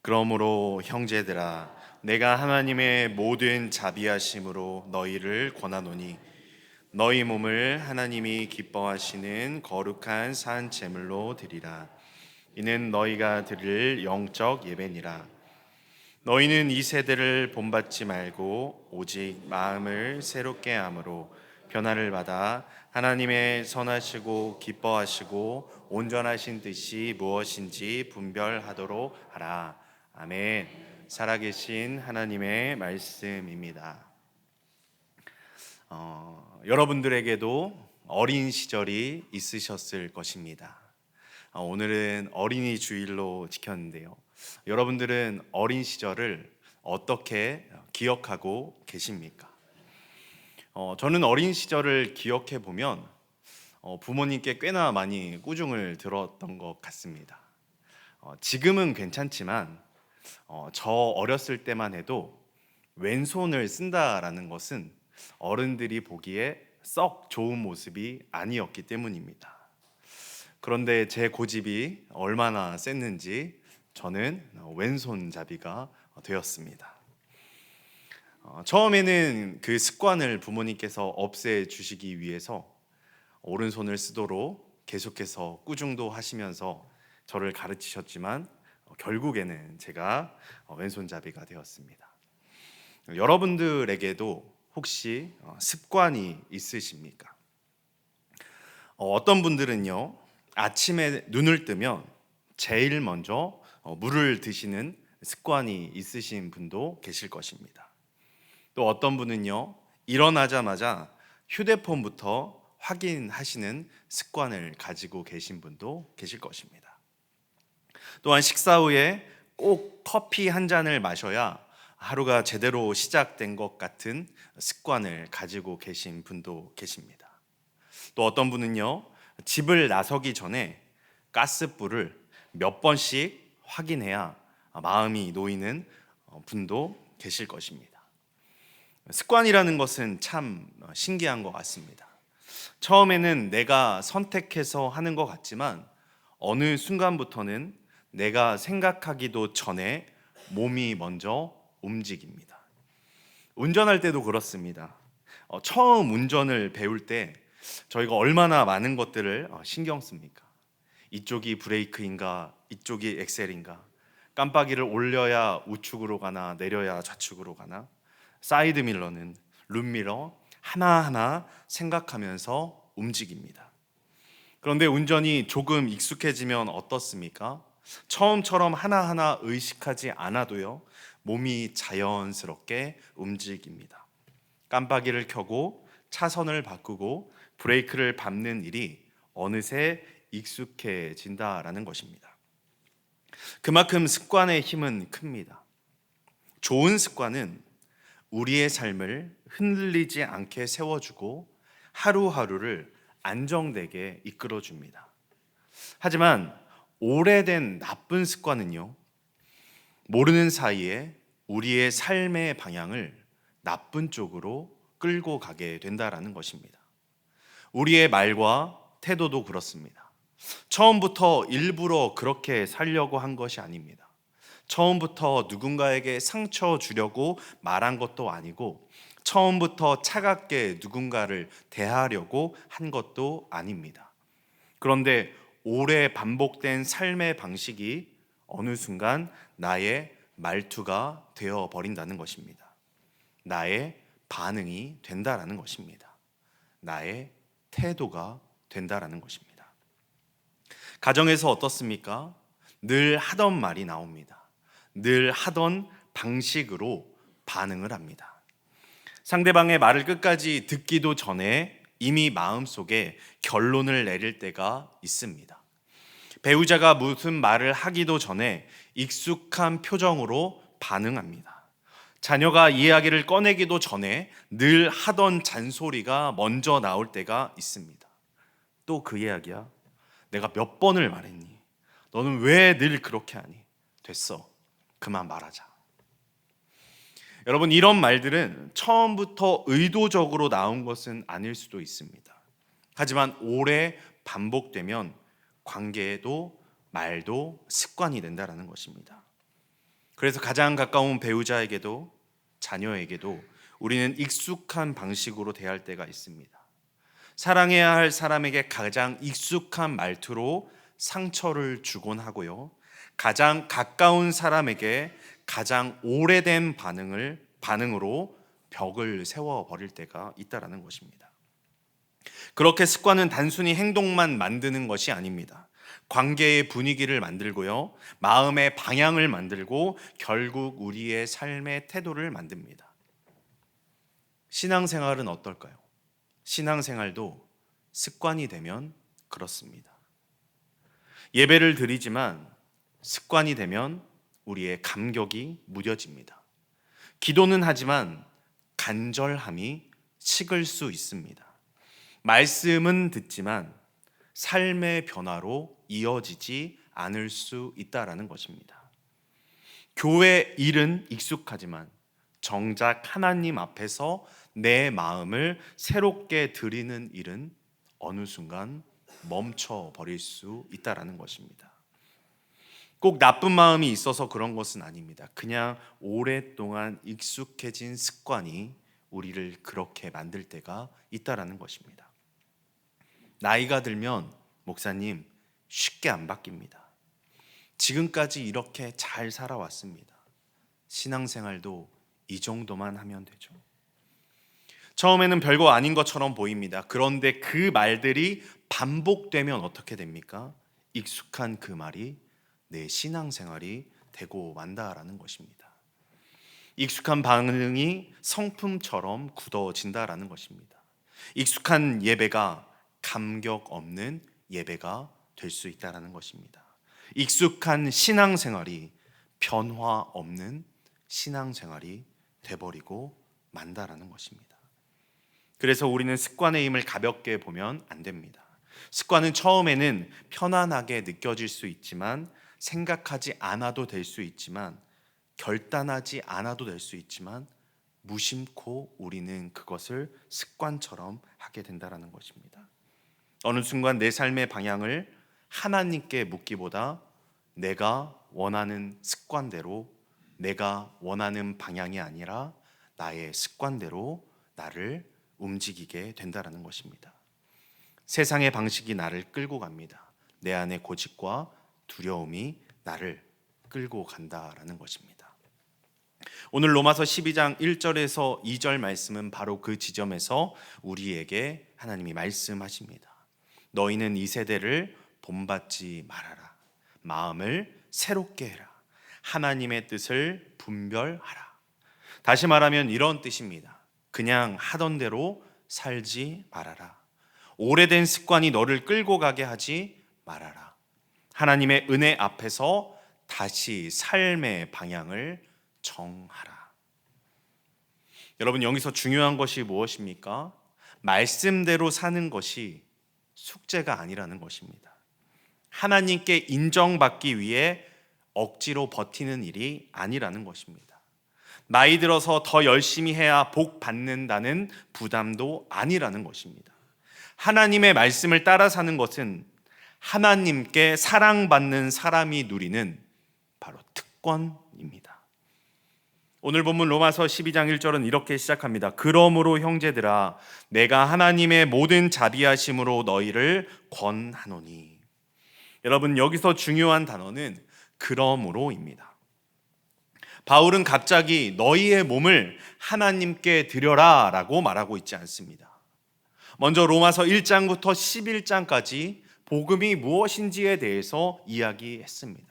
그러므로 형제들아, 내가 하나님의 모든 자비하심으로 너희를 권하노니 너희 몸을 하나님이 기뻐하시는 거룩한 산 제물로 드리라. 이는 너희가 드릴 영적 예배니라. 너희는 이 세대를 본받지 말고 오직 마음을 새롭게 함으로 변화를 받아 하나님의 선하시고 기뻐하시고 온전하신 뜻이 무엇인지 분별하도록 하라. 아멘. 살아계신 하나님의 말씀입니다. 여러분들에게도 어린 시절이 있으셨을 것입니다. 오늘은 어린이 주일로 지켰는데요. 여러분들은 어린 시절을 어떻게 기억하고 계십니까? 저는 어린 시절을 기억해 보면 부모님께 꽤나 많이 꾸중을 들었던 것 같습니다. 지금은 괜찮지만 저 어렸을 때만 해도 왼손을 쓴다라는 것은 어른들이 보기에 썩 좋은 모습이 아니었기 때문입니다. 그런데 제 고집이 얼마나 셌는지 저는 왼손잡이가 되었습니다. 처음에는 그 습관을 부모님께서 없애주시기 위해서 오른손을 쓰도록 계속해서 꾸중도 하시면서 저를 가르치셨지만 결국에는 제가 왼손잡이가 되었습니다. 여러분들에게도 혹시 습관이 있으십니까? 어떤 분들은요, 아침에 눈을 뜨면 제일 먼저 물을 드시는 습관이 있으신 분도 계실 것입니다. 또 어떤 분은요, 일어나자마자 휴대폰부터 확인하시는 습관을 가지고 계신 분도 계실 것입니다. 또한 식사 후에 꼭 커피 한 잔을 마셔야 하루가 제대로 시작된 것 같은 습관을 가지고 계신 분도 계십니다. 또 어떤 분은요, 집을 나서기 전에 가스불을 몇 번씩 확인해야 마음이 놓이는 분도 계실 것입니다. 습관이라는 것은 참 신기한 것 같습니다. 처음에는 내가 선택해서 하는 것 같지만 어느 순간부터는 내가 생각하기도 전에 몸이 먼저 움직입니다. 운전할 때도 그렇습니다. 처음 운전을 배울 때 저희가 얼마나 많은 것들을 신경 씁니까? 이쪽이 브레이크인가, 이쪽이 엑셀인가, 깜빡이를 올려야 우측으로 가나 내려야 좌측으로 가나, 사이드 밀러는 룸미러 하나하나 생각하면서 움직입니다. 그런데 운전이 조금 익숙해지면 어떻습니까? 처음처럼 하나하나 의식하지 않아도요, 몸이 자연스럽게 움직입니다. 깜빡이를 켜고 차선을 바꾸고 브레이크를 밟는 일이 어느새 익숙해진다라는 것입니다. 그만큼 습관의 힘은 큽니다. 좋은 습관은 우리의 삶을 흔들리지 않게 세워주고 하루하루를 안정되게 이끌어줍니다. 하지만 오래된 나쁜 습관은요, 모르는 사이에 우리의 삶의 방향을 나쁜 쪽으로 끌고 가게 된다라는 것입니다. 우리의 말과 태도도 그렇습니다. 처음부터 일부러 그렇게 살려고 한 것이 아닙니다. 처음부터 누군가에게 상처 주려고 말한 것도 아니고, 처음부터 차갑게 누군가를 대하려고 한 것도 아닙니다. 그런데 오래 반복된 삶의 방식이 어느 순간 나의 말투가 되어 버린다는 것입니다. 나의 반응이 된다라는 것입니다. 나의 태도가 된다라는 것입니다. 가정에서 어떻습니까? 늘 하던 말이 나옵니다. 늘 하던 방식으로 반응을 합니다. 상대방의 말을 끝까지 듣기도 전에 이미 마음속에 결론을 내릴 때가 있습니다. 배우자가 무슨 말을 하기도 전에 익숙한 표정으로 반응합니다. 자녀가 이야기를 꺼내기도 전에 늘 하던 잔소리가 먼저 나올 때가 있습니다. 또 그 이야기야. 내가 몇 번을 말했니? 너는 왜 늘 그렇게 하니? 됐어. 그만 말하자. 여러분, 이런 말들은 처음부터 의도적으로 나온 것은 아닐 수도 있습니다. 하지만 오래 반복되면 관계에도 말도 습관이 된다는 것입니다. 그래서 가장 가까운 배우자에게도 자녀에게도 우리는 익숙한 방식으로 대할 때가 있습니다. 사랑해야 할 사람에게 가장 익숙한 말투로 상처를 주곤 하고요. 가장 가까운 사람에게 가장 오래된 반응으로 벽을 세워 버릴 때가 있다라는 것입니다. 그렇게 습관은 단순히 행동만 만드는 것이 아닙니다. 관계의 분위기를 만들고요. 마음의 방향을 만들고 결국 우리의 삶의 태도를 만듭니다. 신앙생활은 어떨까요? 신앙생활도 습관이 되면 그렇습니다. 예배를 드리지만 습관이 되면 우리의 감격이 무뎌집니다. 기도는 하지만 간절함이 식을 수 있습니다. 말씀은 듣지만 삶의 변화로 이어지지 않을 수 있다라는 것입니다. 교회 일은 익숙하지만 정작 하나님 앞에서 내 마음을 새롭게 드리는 일은 어느 순간 멈춰 버릴 수 있다라는 것입니다. 꼭 나쁜 마음이 있어서 그런 것은 아닙니다. 그냥 오랫동안 익숙해진 습관이 우리를 그렇게 만들 때가 있다라는 것입니다. 나이가 들면 목사님 쉽게 안 바뀝니다. 지금까지 이렇게 잘 살아왔습니다. 신앙생활도 이 정도만 하면 되죠. 처음에는 별거 아닌 것처럼 보입니다. 그런데 그 말들이 반복되면 어떻게 됩니까? 익숙한 그 말이 내 신앙생활이 되고 만다라는 것입니다. 익숙한 반응이 성품처럼 굳어진다라는 것입니다. 익숙한 예배가 감격 없는 예배가 될 수 있다라는 것입니다. 익숙한 신앙생활이 변화 없는 신앙생활이 돼버리고 만다라는 것입니다. 그래서 우리는 습관의 힘을 가볍게 보면 안 됩니다. 습관은 처음에는 편안하게 느껴질 수 있지만, 생각하지 않아도 될 수 있지만, 결단하지 않아도 될 수 있지만 무심코 우리는 그것을 습관처럼 하게 된다는 것입니다. 어느 순간 내 삶의 방향을 하나님께 묻기보다 내가 원하는 습관대로, 내가 원하는 방향이 아니라 나의 습관대로 나를 움직이게 된다는 것입니다. 세상의 방식이 나를 끌고 갑니다. 내 안의 고집과 두려움이 나를 끌고 간다라는 것입니다. 오늘 로마서 12장 1절에서 2절 말씀은 바로 그 지점에서 우리에게 하나님이 말씀하십니다. 너희는 이 세대를 본받지 말아라. 마음을 새롭게 해라. 하나님의 뜻을 분별하라. 다시 말하면 이런 뜻입니다. 그냥 하던 대로 살지 말아라. 오래된 습관이 너를 끌고 가게 하지 말아라. 하나님의 은혜 앞에서 다시 삶의 방향을 정하라. 여러분, 여기서 중요한 것이 무엇입니까? 말씀대로 사는 것이 숙제가 아니라는 것입니다. 하나님께 인정받기 위해 억지로 버티는 일이 아니라는 것입니다. 나이 들어서 더 열심히 해야 복 받는다는 부담도 아니라는 것입니다. 하나님의 말씀을 따라 사는 것은 하나님께 사랑받는 사람이 누리는 바로 특권입니다. 오늘 본문 로마서 12장 1절은 이렇게 시작합니다. 그러므로 형제들아, 내가 하나님의 모든 자비하심으로 너희를 권하노니. 여러분, 여기서 중요한 단어는 그러므로입니다. 바울은 갑자기 너희의 몸을 하나님께 드려라 라고 말하고 있지 않습니다. 먼저 로마서 1장부터 11장까지 복음이 무엇인지에 대해서 이야기했습니다.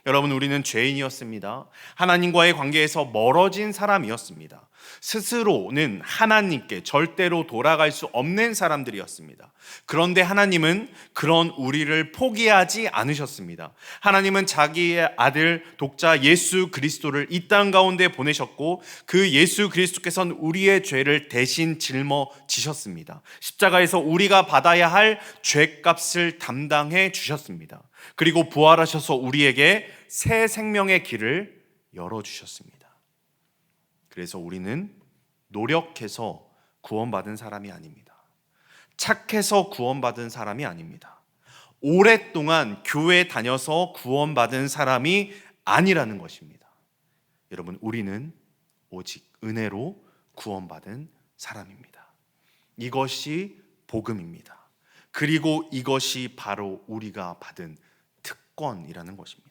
여러분, 우리는 죄인이었습니다. 하나님과의 관계에서 멀어진 사람이었습니다. 스스로는 하나님께 절대로 돌아갈 수 없는 사람들이었습니다. 그런데 하나님은 그런 우리를 포기하지 않으셨습니다. 하나님은 자기의 아들 독자 예수 그리스도를 이 땅 가운데 보내셨고, 그 예수 그리스도께서는 우리의 죄를 대신 짊어지셨습니다. 십자가에서 우리가 받아야 할 죄값을 담당해 주셨습니다. 그리고 부활하셔서 우리에게 새 생명의 길을 열어주셨습니다. 그래서 우리는 노력해서 구원받은 사람이 아닙니다. 착해서 구원받은 사람이 아닙니다. 오랫동안 교회 다녀서 구원받은 사람이 아니라는 것입니다. 여러분, 우리는 오직 은혜로 구원받은 사람입니다. 이것이 복음입니다. 그리고 이것이 바로 우리가 받은 특권이라는 것입니다.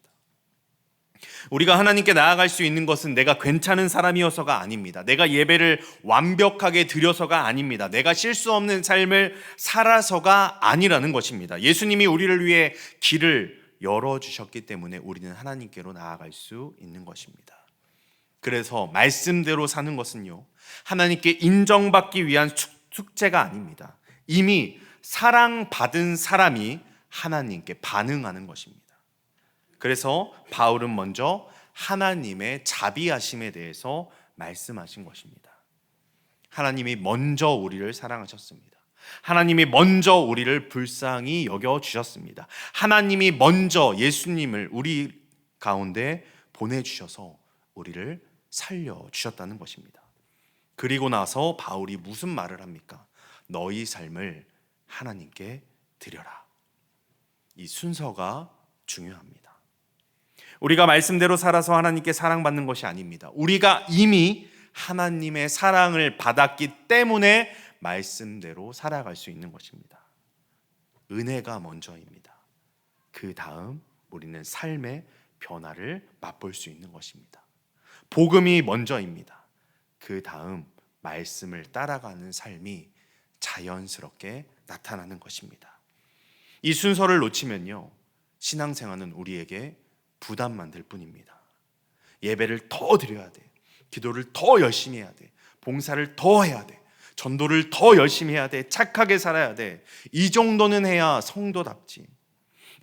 우리가 하나님께 나아갈 수 있는 것은 내가 괜찮은 사람이어서가 아닙니다. 내가 예배를 완벽하게 드려서가 아닙니다. 내가 실수 없는 삶을 살아서가 아니라는 것입니다. 예수님이 우리를 위해 길을 열어주셨기 때문에 우리는 하나님께로 나아갈 수 있는 것입니다. 그래서 말씀대로 사는 것은요, 하나님께 인정받기 위한 숙제가 아닙니다. 이미 사랑받은 사람이 하나님께 반응하는 것입니다. 그래서 바울은 먼저 하나님의 자비하심에 대해서 말씀하신 것입니다. 하나님이 먼저 우리를 사랑하셨습니다. 하나님이 먼저 우리를 불쌍히 여겨주셨습니다. 하나님이 먼저 예수님을 우리 가운데 보내주셔서 우리를 살려주셨다는 것입니다. 그리고 나서 바울이 무슨 말을 합니까? 너희 삶을 하나님께 드려라. 이 순서가 중요합니다. 우리가 말씀대로 살아서 하나님께 사랑받는 것이 아닙니다. 우리가 이미 하나님의 사랑을 받았기 때문에 말씀대로 살아갈 수 있는 것입니다. 은혜가 먼저입니다. 그 다음 우리는 삶의 변화를 맛볼 수 있는 것입니다. 복음이 먼저입니다. 그 다음 말씀을 따라가는 삶이 자연스럽게 나타나는 것입니다. 이 순서를 놓치면요, 신앙생활은 우리에게 부담만 될 뿐입니다. 예배를 더 드려야 돼. 기도를 더 열심히 해야 돼. 봉사를 더 해야 돼. 전도를 더 열심히 해야 돼. 착하게 살아야 돼. 이 정도는 해야 성도답지.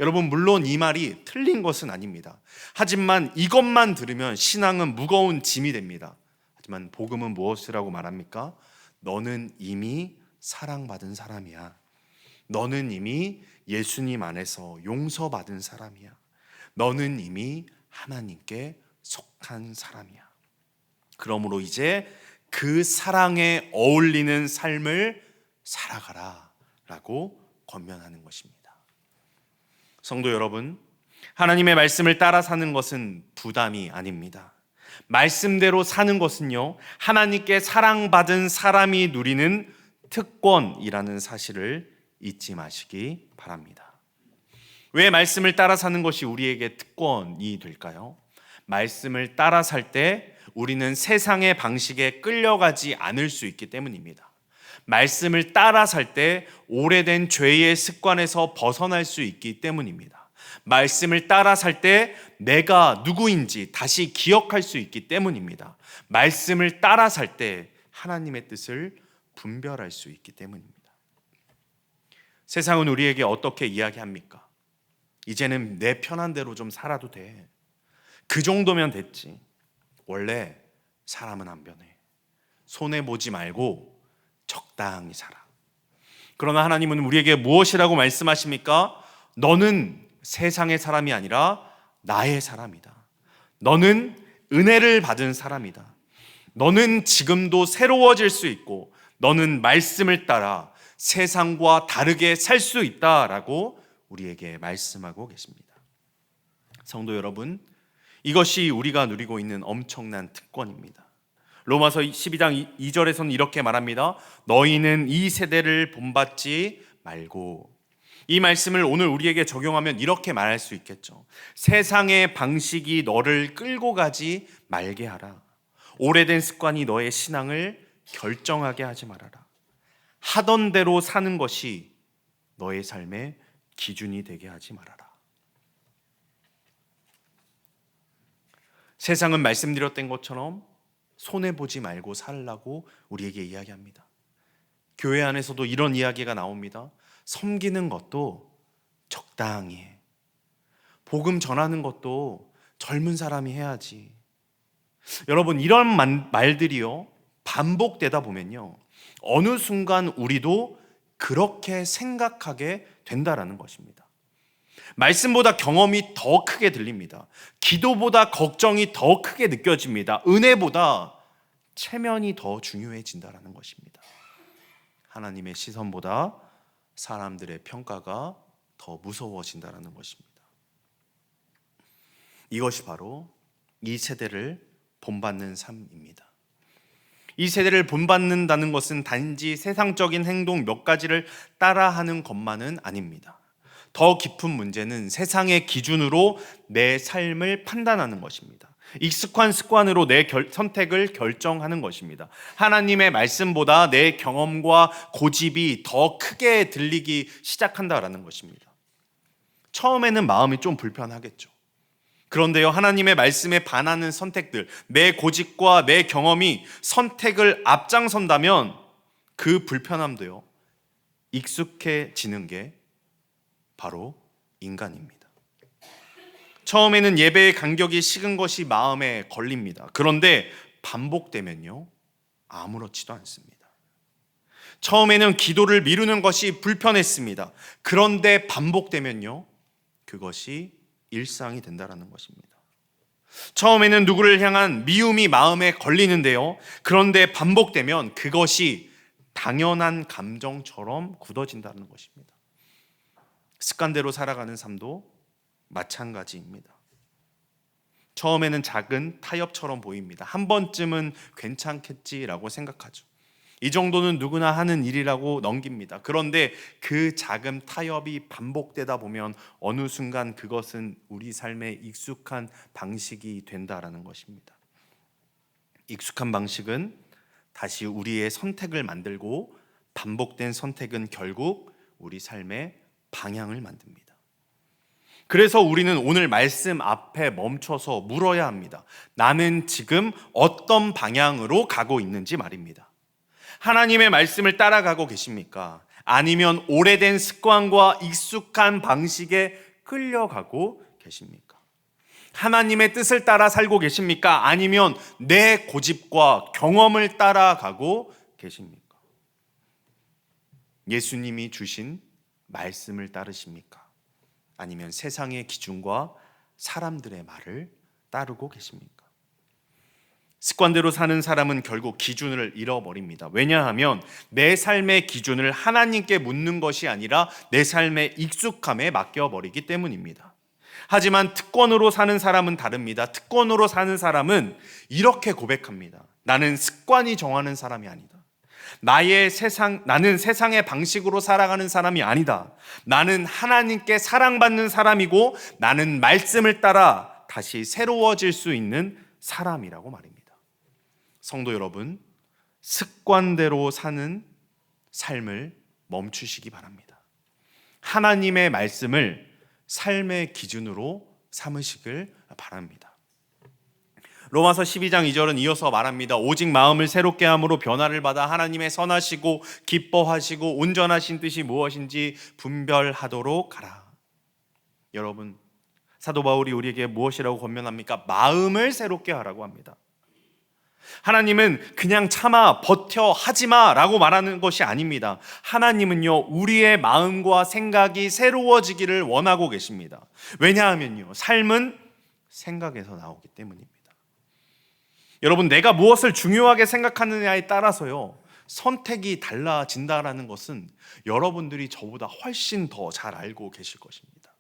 여러분, 물론 이 말이 틀린 것은 아닙니다. 하지만 이것만 들으면 신앙은 무거운 짐이 됩니다. 하지만 복음은 무엇이라고 말합니까? 너는 이미 사랑받은 사람이야. 너는 이미 예수님 안에서 용서받은 사람이야. 너는 이미 하나님께 속한 사람이야. 그러므로 이제 그 사랑에 어울리는 삶을 살아가라 라고 권면하는 것입니다. 성도 여러분, 하나님의 말씀을 따라 사는 것은 부담이 아닙니다. 말씀대로 사는 것은요, 하나님께 사랑받은 사람이 누리는 특권이라는 사실을 잊지 마시기 바랍니다. 왜 말씀을 따라 사는 것이 우리에게 특권이 될까요? 말씀을 따라 살 때 우리는 세상의 방식에 끌려가지 않을 수 있기 때문입니다. 말씀을 따라 살 때 오래된 죄의 습관에서 벗어날 수 있기 때문입니다. 말씀을 따라 살 때 내가 누구인지 다시 기억할 수 있기 때문입니다. 말씀을 따라 살 때 하나님의 뜻을 분별할 수 있기 때문입니다. 세상은 우리에게 어떻게 이야기합니까? 이제는 내 편한 대로 좀 살아도 돼. 그 정도면 됐지. 원래 사람은 안 변해. 손해보지 말고 적당히 살아. 그러나 하나님은 우리에게 무엇이라고 말씀하십니까? 너는 세상의 사람이 아니라 나의 사람이다. 너는 은혜를 받은 사람이다. 너는 지금도 새로워질 수 있고 너는 말씀을 따라 세상과 다르게 살 수 있다라고 우리에게 말씀하고 계십니다. 성도 여러분, 이것이 우리가 누리고 있는 엄청난 특권입니다. 로마서 12장 2절에서는 이렇게 말합니다. 너희는 이 세대를 본받지 말고. 이 말씀을 오늘 우리에게 적용하면 이렇게 말할 수 있겠죠. 세상의 방식이 너를 끌고 가지 말게 하라. 오래된 습관이 너의 신앙을 결정하게 하지 말아라. 하던 대로 사는 것이 너의 삶의 기준이 되게 하지 말아라. 세상은 말씀드렸던 것처럼 손해보지 말고 살라고 우리에게 이야기합니다. 교회 안에서도 이런 이야기가 나옵니다. 섬기는 것도 적당히 해. 복음 전하는 것도 젊은 사람이 해야지. 여러분, 이런 말들이요, 반복되다 보면요, 어느 순간 우리도 그렇게 생각하게 된다라는 것입니다. 말씀보다 경험이 더 크게 들립니다. 기도보다 걱정이 더 크게 느껴집니다. 은혜보다 체면이 더 중요해진다라는 것입니다. 하나님의 시선보다 사람들의 평가가 더 무서워진다라는 것입니다. 이것이 바로 이 세대를 본받는 삶입니다. 이 세대를 본받는다는 것은 단지 세상적인 행동 몇 가지를 따라하는 것만은 아닙니다. 더 깊은 문제는 세상의 기준으로 내 삶을 판단하는 것입니다. 익숙한 습관으로 내 선택을 결정하는 것입니다. 하나님의 말씀보다 내 경험과 고집이 더 크게 들리기 시작한다라는 것입니다. 처음에는 마음이 좀 불편하겠죠. 그런데요, 하나님의 말씀에 반하는 선택들, 내 고집과 내 경험이 선택을 앞장선다면 그 불편함도요, 익숙해지는 게 바로 인간입니다. 처음에는 예배의 간격이 식은 것이 마음에 걸립니다. 그런데 반복되면요, 아무렇지도 않습니다. 처음에는 기도를 미루는 것이 불편했습니다. 그런데 반복되면요, 그것이 일상이 된다는 것입니다. 처음에는 누구를 향한 미움이 마음에 걸리는데요, 그런데 반복되면 그것이 당연한 감정처럼 굳어진다는 것입니다. 습관대로 살아가는 삶도 마찬가지입니다. 처음에는 작은 타협처럼 보입니다. 한 번쯤은 괜찮겠지라고 생각하죠. 이 정도는 누구나 하는 일이라고 넘깁니다. 그런데 그 작은 타협이 반복되다 보면 어느 순간 그것은 우리 삶에 익숙한 방식이 된다라는 것입니다. 익숙한 방식은 다시 우리의 선택을 만들고, 반복된 선택은 결국 우리 삶의 방향을 만듭니다. 그래서 우리는 오늘 말씀 앞에 멈춰서 물어야 합니다. 나는 지금 어떤 방향으로 가고 있는지 말입니다. 하나님의 말씀을 따라가고 계십니까? 아니면 오래된 습관과 익숙한 방식에 끌려가고 계십니까? 하나님의 뜻을 따라 살고 계십니까? 아니면 내 고집과 경험을 따라가고 계십니까? 예수님이 주신 말씀을 따르십니까? 아니면 세상의 기준과 사람들의 말을 따르고 계십니까? 습관대로 사는 사람은 결국 기준을 잃어버립니다. 왜냐하면 내 삶의 기준을 하나님께 묻는 것이 아니라 내 삶의 익숙함에 맡겨버리기 때문입니다. 하지만 특권으로 사는 사람은 다릅니다. 특권으로 사는 사람은 이렇게 고백합니다. 나는 습관이 정하는 사람이 아니다. 나는 세상의 방식으로 살아가는 사람이 아니다. 나는 하나님께 사랑받는 사람이고, 나는 말씀을 따라 다시 새로워질 수 있는 사람이라고 말입니다. 성도 여러분, 습관대로 사는 삶을 멈추시기 바랍니다. 하나님의 말씀을 삶의 기준으로 삼으시길 바랍니다. 로마서 12장 2절은 이어서 말합니다. 오직 마음을 새롭게 함으로 변화를 받아 하나님의 선하시고 기뻐하시고 온전하신 뜻이 무엇인지 분별하도록 하라. 여러분, 사도 바울이 우리에게 무엇이라고 권면합니까? 마음을 새롭게 하라고 합니다. 하나님은 그냥 참아, 버텨, 하지마 라고 말하는 것이 아닙니다. 하나님은요, 우리의 마음과 생각이 새로워지기를 원하고 계십니다. 왜냐하면요, 삶은 생각에서 나오기 때문입니다. 여러분, 내가 무엇을 중요하게 생각하느냐에 따라서요, 선택이 달라진다라는 것은 여러분들이 저보다 훨씬 더 잘 알고 계실 것입니다.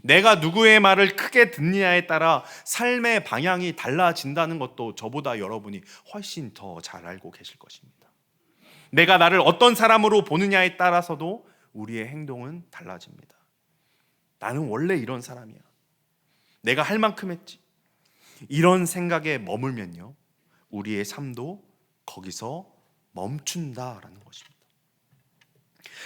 내가 누구의 말을 크게 듣느냐에 따라 삶의 방향이 달라진다는 것도 저보다 여러분이 훨씬 더 잘 알고 계실 것입니다. 내가 나를 어떤 사람으로 보느냐에 따라서도 우리의 행동은 달라집니다. 나는 원래 이런 사람이야. 내가 할 만큼 했지. 이런 생각에 머물면요, 우리의 삶도 거기서 멈춘다라는 것입니다.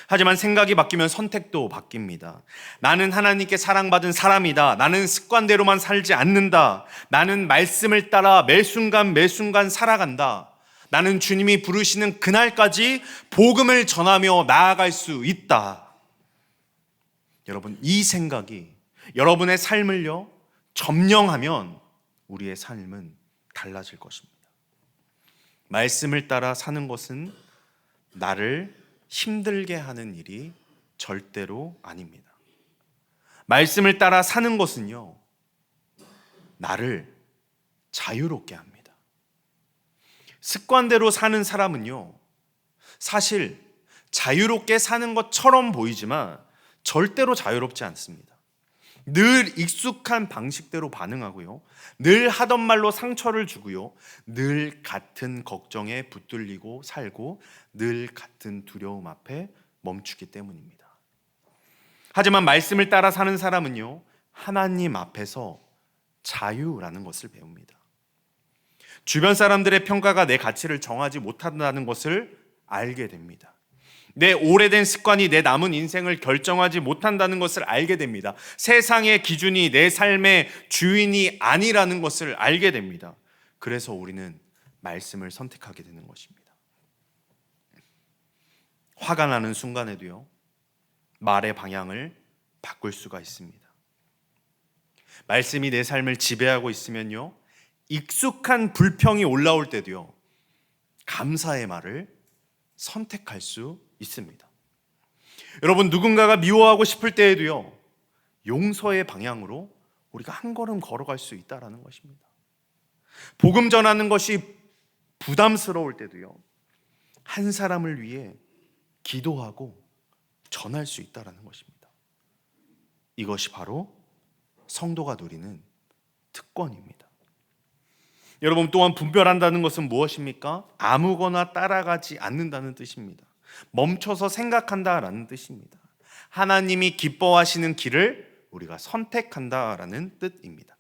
하지만 생각이 바뀌면 선택도 바뀝니다. 나는 하나님께 사랑받은 사람이다. 나는 습관대로만 살지 않는다. 나는 말씀을 따라 매 순간 살아간다. 나는 주님이 부르시는 그날까지 복음을 전하며 나아갈 수 있다. 여러분, 이 생각이 여러분의 삶을요, 점령하면 우리의 삶은 달라질 것입니다. 말씀을 따라 사는 것은 나를 힘들게 하는 일이 절대로 아닙니다. 말씀을 따라 사는 것은요, 나를 자유롭게 합니다. 습관대로 사는 사람은요, 사실 자유롭게 사는 것처럼 보이지만 절대로 자유롭지 않습니다. 늘 익숙한 방식대로 반응하고요. 늘 하던 말로 상처를 주고요. 늘 같은 걱정에 붙들리고 살고 늘 같은 두려움 앞에 멈추기 때문입니다. 하지만 말씀을 따라 사는 사람은요, 하나님 앞에서 자유라는 것을 배웁니다. 주변 사람들의 평가가 내 가치를 정하지 못한다는 것을 알게 됩니다. 내 오래된 습관이 내 남은 인생을 결정하지 못한다는 것을 알게 됩니다. 세상의 기준이 내 삶의 주인이 아니라는 것을 알게 됩니다. 그래서 우리는 말씀을 선택하게 되는 것입니다. 화가 나는 순간에도요, 말의 방향을 바꿀 수가 있습니다. 말씀이 내 삶을 지배하고 있으면요, 익숙한 불평이 올라올 때도요, 감사의 말을 선택할 수 있습니다. 여러분, 누군가가 미워하고 싶을 때에도요, 용서의 방향으로 우리가 한 걸음 걸어갈 수 있다는 것입니다. 복음 전하는 것이 부담스러울 때도요, 한 사람을 위해 기도하고 전할 수 있다는 것입니다. 이것이 바로 성도가 누리는 특권입니다. 여러분, 또한 분별한다는 것은 무엇입니까? 아무거나 따라가지 않는다는 뜻입니다. 멈춰서 생각한다라는 뜻입니다. 하나님이 기뻐하시는 길을 우리가 선택한다라는 뜻입니다.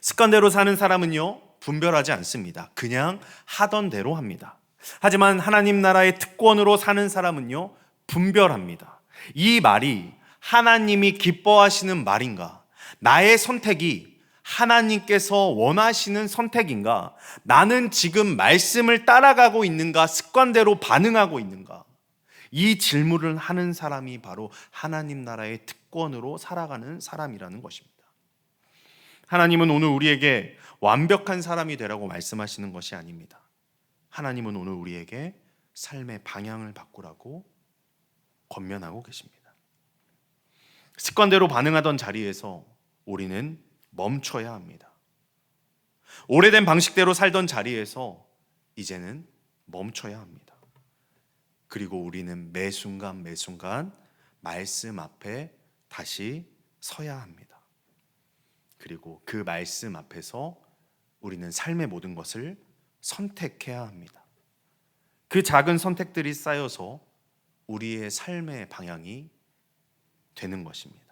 습관대로 사는 사람은요, 분별하지 않습니다. 그냥 하던 대로 합니다. 하지만 하나님 나라의 특권으로 사는 사람은요, 분별합니다. 이 말이 하나님이 기뻐하시는 말인가? 나의 선택이 하나님께서 원하시는 선택인가? 나는 지금 말씀을 따라가고 있는가? 습관대로 반응하고 있는가? 이 질문을 하는 사람이 바로 하나님 나라의 특권으로 살아가는 사람이라는 것입니다. 하나님은 오늘 우리에게 완벽한 사람이 되라고 말씀하시는 것이 아닙니다. 하나님은 오늘 우리에게 삶의 방향을 바꾸라고 권면하고 계십니다. 습관대로 반응하던 자리에서 우리는 멈춰야 합니다. 오래된 방식대로 살던 자리에서 이제는 멈춰야 합니다. 그리고 우리는 매 순간 말씀 앞에 다시 서야 합니다. 그리고 그 말씀 앞에서 우리는 삶의 모든 것을 선택해야 합니다. 그 작은 선택들이 쌓여서 우리의 삶의 방향이 되는 것입니다.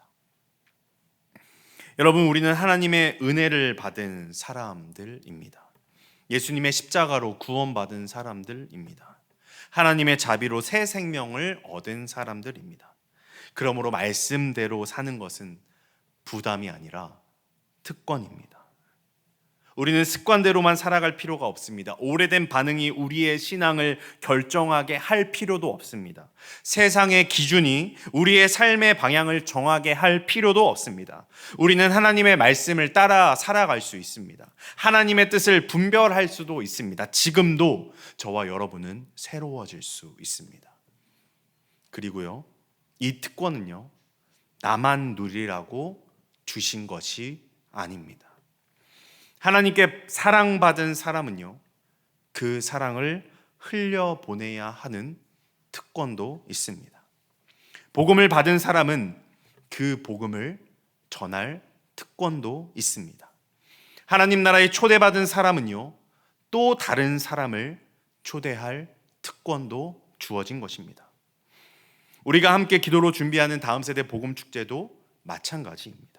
여러분, 우리는 하나님의 은혜를 받은 사람들입니다. 예수님의 십자가로 구원받은 사람들입니다. 하나님의 자비로 새 생명을 얻은 사람들입니다. 그러므로 말씀대로 사는 것은 부담이 아니라 특권입니다. 우리는 습관대로만 살아갈 필요가 없습니다. 오래된 반응이 우리의 신앙을 결정하게 할 필요도 없습니다. 세상의 기준이 우리의 삶의 방향을 정하게 할 필요도 없습니다. 우리는 하나님의 말씀을 따라 살아갈 수 있습니다. 하나님의 뜻을 분별할 수도 있습니다. 지금도 저와 여러분은 새로워질 수 있습니다. 그리고요, 이 특권은요, 나만 누리라고 주신 것이 아닙니다. 하나님께 사랑받은 사람은요, 그 사랑을 흘려보내야 하는 특권도 있습니다. 복음을 받은 사람은 그 복음을 전할 특권도 있습니다. 하나님 나라에 초대받은 사람은요, 또 다른 사람을 초대할 특권도 주어진 것입니다. 우리가 함께 기도로 준비하는 다음 세대 복음 축제도 마찬가지입니다.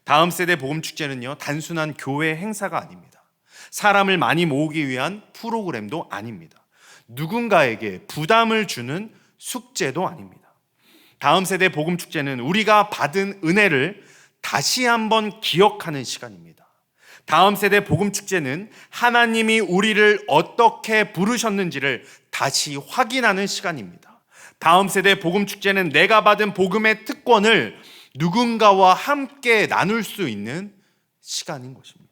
다음 세대 복음 축제는요, 단순한 교회 행사가 아닙니다. 사람을 많이 모으기 위한 프로그램도 아닙니다. 누군가에게 부담을 주는 숙제도 아닙니다. 다음 세대 복음 축제는 우리가 받은 은혜를 다시 한번 기억하는 시간입니다. 다음 세대 복음 축제는 하나님이 우리를 어떻게 부르셨는지를 다시 확인하는 시간입니다. 다음 세대 복음 축제는 내가 받은 복음의 특권을 누군가와 함께 나눌 수 있는 시간인 것입니다.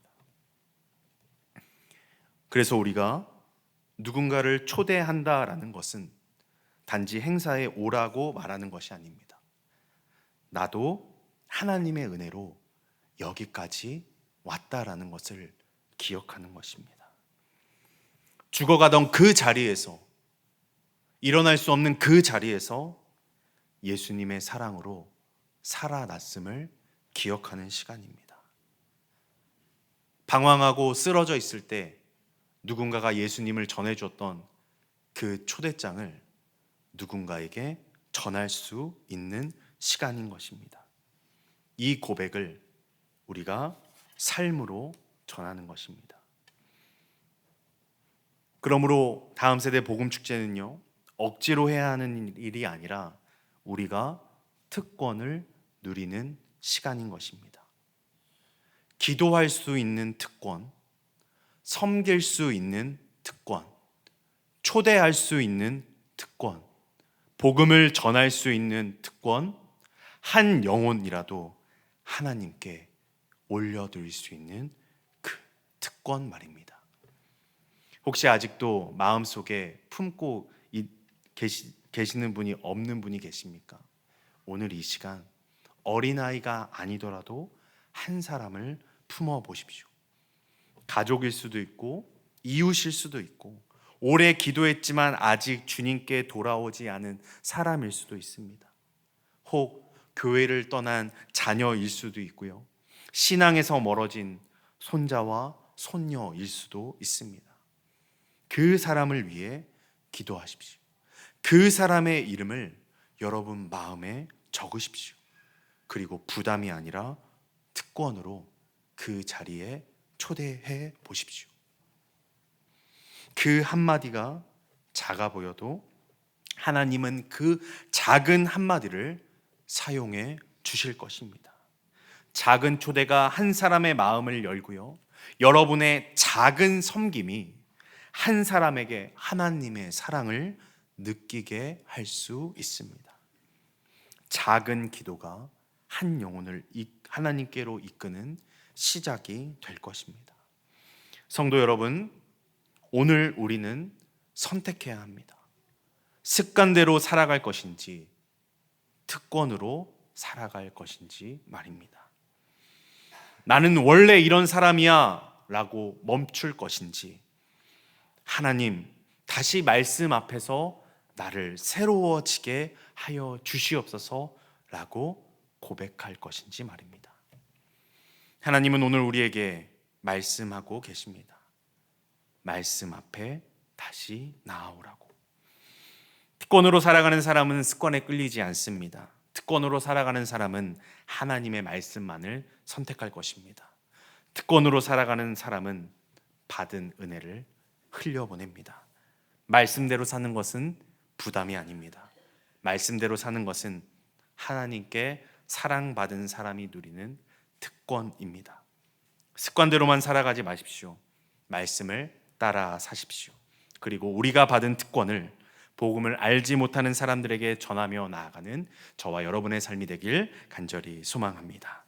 그래서 우리가 누군가를 초대한다라는 것은 단지 행사에 오라고 말하는 것이 아닙니다. 나도 하나님의 은혜로 여기까지 왔다라는 것을 기억하는 것입니다. 죽어가던 그 자리에서, 일어날 수 없는 그 자리에서 예수님의 사랑으로 살아났음을 기억하는 시간입니다. 방황하고 쓰러져 있을 때 누군가가 예수님을 전해줬던 그 초대장을 누군가에게 전할 수 있는 시간인 것입니다. 이 고백을 우리가 삶으로 전하는 것입니다. 그러므로 다음 세대 복음 축제는요, 억지로 해야 하는 일이 아니라 우리가 특권을 누리는 시간인 것입니다. 기도할 수 있는 특권, 섬길 수 있는 특권, 초대할 수 있는 특권, 복음을 전할 수 있는 특권, 한 영혼이라도 하나님께 올려드릴 수 있는 그 특권 말입니다. 혹시 아직도 마음속에 품고 계시는 분이 없는 분이 계십니까? 오늘 이 시간 어린아이가 아니더라도 한 사람을 품어 보십시오. 가족일 수도 있고 이웃일 수도 있고 오래 기도했지만 아직 주님께 돌아오지 않은 사람일 수도 있습니다. 혹 교회를 떠난 자녀일 수도 있고요, 신앙에서 멀어진 손자와 손녀일 수도 있습니다. 그 사람을 위해 기도하십시오. 그 사람의 이름을 여러분 마음에 적으십시오. 그리고 부담이 아니라 특권으로 그 자리에 초대해 보십시오. 그 한마디가 작아 보여도 하나님은 그 작은 한마디를 사용해 주실 것입니다. 작은 초대가 한 사람의 마음을 열고요, 여러분의 작은 섬김이 한 사람에게 하나님의 사랑을 느끼게 할 수 있습니다. 작은 기도가 한 영혼을 하나님께로 이끄는 시작이 될 것입니다. 성도 여러분, 오늘 우리는 선택해야 합니다. 습관대로 살아갈 것인지 특권으로 살아갈 것인지 말입니다. 나는 원래 이런 사람이야 라고 멈출 것인지, 하나님 다시 말씀 앞에서 나를 새로워지게 하여 주시옵소서 라고 고백할 것인지 말입니다. 하나님은 오늘 우리에게 말씀하고 계십니다. 말씀 앞에 다시 나아오라고. 특권으로 살아가는 사람은 습관에 끌리지 않습니다. 특권으로 살아가는 사람은 하나님의 말씀만을 선택할 것입니다. 특권으로 살아가는 사람은 받은 은혜를 흘려보냅니다. 말씀대로 사는 것은 부담이 아닙니다. 말씀대로 사는 것은 하나님께 사랑받은 사람이 누리는 특권입니다. 습관대로만 살아가지 마십시오. 말씀을 따라 사십시오. 그리고 우리가 받은 특권을, 복음을 알지 못하는 사람들에게 전하며 나아가는 저와 여러분의 삶이 되길 간절히 소망합니다.